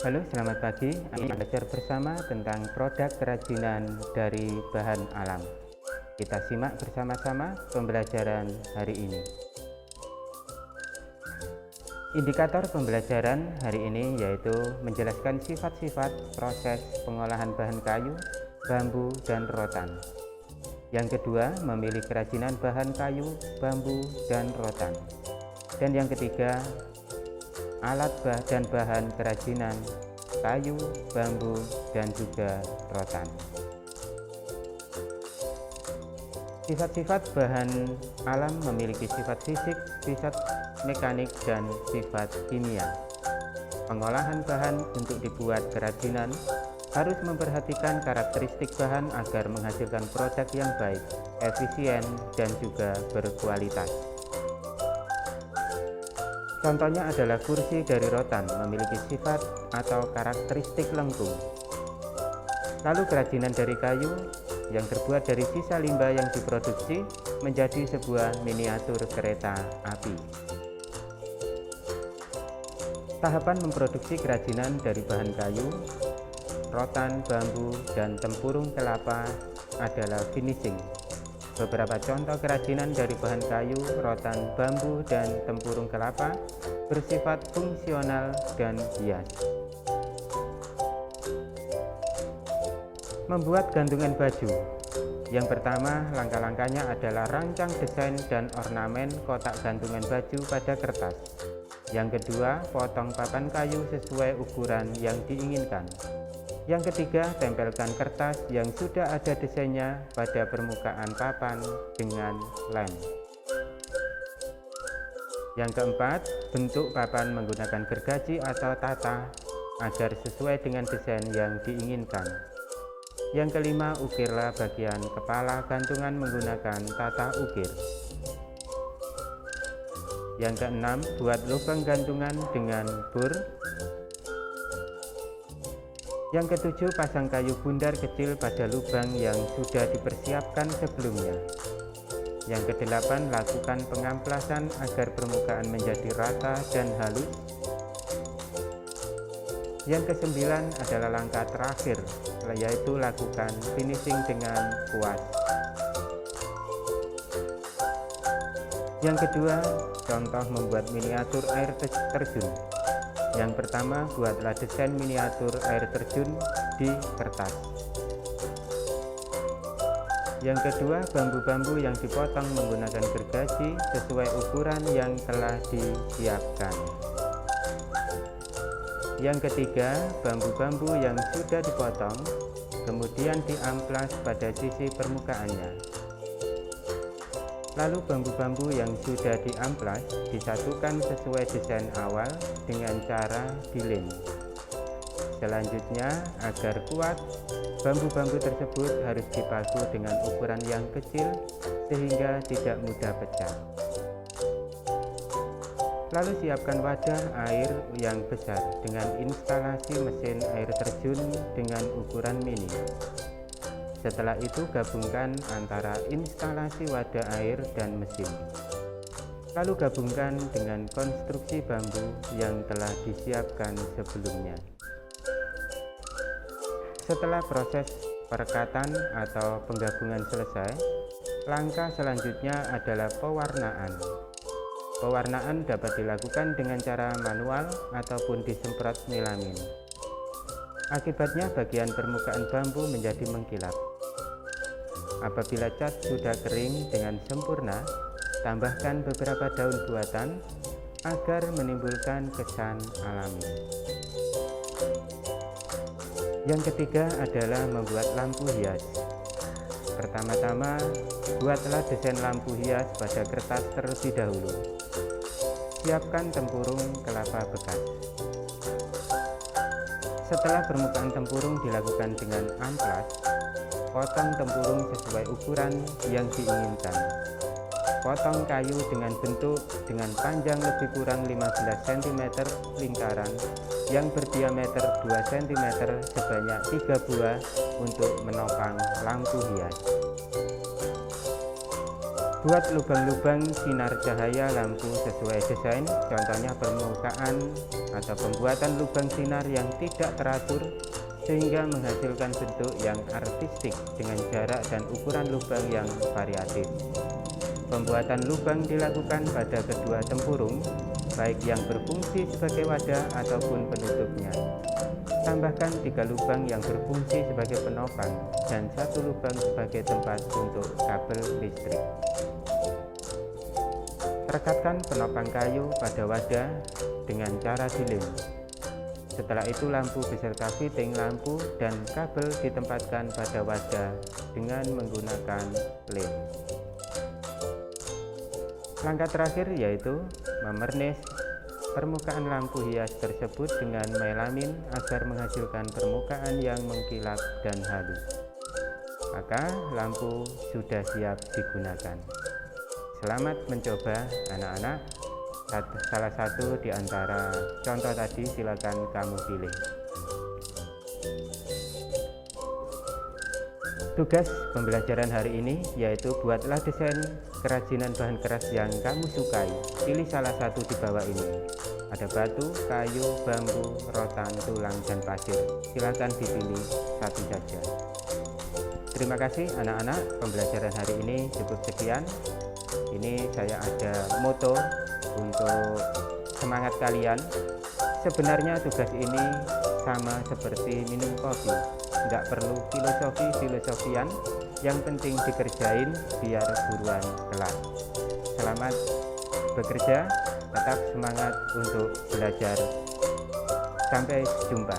Halo, selamat pagi. Kita belajar bersama tentang produk kerajinan dari bahan alam. Kita simak bersama-sama pembelajaran hari ini. Indikator pembelajaran hari ini yaitu menjelaskan sifat-sifat proses pengolahan bahan kayu, bambu, dan rotan. Yang kedua, memilih kerajinan bahan kayu, bambu, dan rotan. Dan yang ketiga, alat dan bahan kerajinan kayu, bambu, dan juga rotan. Sifat-sifat bahan alam memiliki sifat fisik, sifat mekanik, dan sifat kimia. Pengolahan bahan untuk dibuat kerajinan harus memperhatikan karakteristik bahan agar menghasilkan produk yang baik, efisien, dan juga berkualitas. Contohnya adalah kursi dari rotan memiliki sifat atau karakteristik lengkung. Lalu kerajinan dari kayu yang terbuat dari sisa limbah yang diproduksi menjadi sebuah miniatur kereta api. Tahapan memproduksi kerajinan dari bahan kayu, rotan, bambu, dan tempurung kelapa adalah finishing. Beberapa contoh kerajinan dari bahan kayu, rotan, bambu, dan tempurung kelapa bersifat fungsional dan hias. Membuat gantungan baju. Yang pertama, langkah-langkahnya adalah rancang desain dan ornamen kotak gantungan baju pada kertas. Yang kedua, potong papan kayu sesuai ukuran yang diinginkan. Yang ketiga, tempelkan kertas yang sudah ada desainnya pada permukaan papan dengan lem. Yang keempat, bentuk papan menggunakan gergaji atau tata agar sesuai dengan desain yang diinginkan. Yang kelima, ukirlah bagian kepala gantungan menggunakan tata ukir. Yang keenam, buat lubang gantungan dengan bor. Yang ketujuh, pasang kayu bundar kecil pada lubang yang sudah dipersiapkan sebelumnya. Yang kedelapan, lakukan pengamplasan agar permukaan menjadi rata dan halus. Yang kesembilan adalah langkah terakhir, yaitu lakukan finishing dengan puas. Yang kedua, contoh membuat miniatur air terjun. Yang pertama, buatlah desain miniatur air terjun di kertas. Yang kedua, bambu-bambu yang dipotong menggunakan gergaji sesuai ukuran yang telah disiapkan. Yang ketiga, bambu-bambu yang sudah dipotong kemudian diamplas pada sisi permukaannya. Lalu bambu-bambu yang sudah diamplas disatukan sesuai desain awal dengan cara dilem. Selanjutnya, agar kuat, bambu-bambu tersebut harus dipaku dengan ukuran yang kecil sehingga tidak mudah pecah. Lalu siapkan wadah air yang besar dengan instalasi mesin air terjun dengan ukuran mini. Setelah itu gabungkan antara instalasi wadah air dan mesin. Lalu gabungkan dengan konstruksi bambu yang telah disiapkan sebelumnya. Setelah proses perekatan atau penggabungan selesai, langkah selanjutnya adalah pewarnaan. Pewarnaan dapat dilakukan dengan cara manual ataupun disemprot melamin. Akibatnya bagian permukaan bambu menjadi mengkilap. Apabila cat sudah kering dengan sempurna, tambahkan beberapa daun buatan agar menimbulkan kesan alami. Yang ketiga adalah membuat lampu hias. Pertama-tama, buatlah desain lampu hias pada kertas terlebih dahulu. Siapkan tempurung kelapa bekas. Setelah permukaan tempurung dilakukan dengan amplas, potong tempurung sesuai ukuran yang diinginkan. Potong kayu dengan bentuk dengan panjang lebih kurang 15 cm lingkaran yang berdiameter 2 cm sebanyak 3 buah untuk menopang lampu hias. Buat lubang-lubang sinar cahaya lampu sesuai desain, contohnya permukaan atau pembuatan lubang sinar yang tidak teratur sehingga menghasilkan bentuk yang artistik dengan jarak dan ukuran lubang yang variatif. Pembuatan lubang dilakukan pada kedua tempurung, baik yang berfungsi sebagai wadah ataupun penutupnya. Tambahkan 3 lubang yang berfungsi sebagai penopang dan 1 lubang sebagai tempat untuk kabel listrik. Rekatkan penopang kayu pada wadah dengan cara dilem. Setelah itu lampu beserta fitting lampu dan kabel ditempatkan pada wadah dengan menggunakan lem. Langkah terakhir yaitu memernis permukaan lampu hias tersebut dengan melamin agar menghasilkan permukaan yang mengkilap dan halus. Maka lampu sudah siap digunakan. Selamat mencoba anak-anak. Salah satu di antara contoh tadi silakan kamu pilih. Tugas pembelajaran hari ini yaitu buatlah desain kerajinan bahan keras yang kamu sukai. Pilih salah satu di bawah ini. Ada batu, kayu, bambu, rotan, tulang, dan pasir. Silakan dipilih satu saja. Terima kasih anak-anak, pembelajaran hari ini cukup sekian. Ini saya ada moto untuk semangat kalian. Sebenarnya tugas ini sama seperti minum kopi, nggak perlu filosofian, yang penting dikerjain biar buruan kelar. Selamat bekerja, tetap semangat untuk belajar. Sampai jumpa.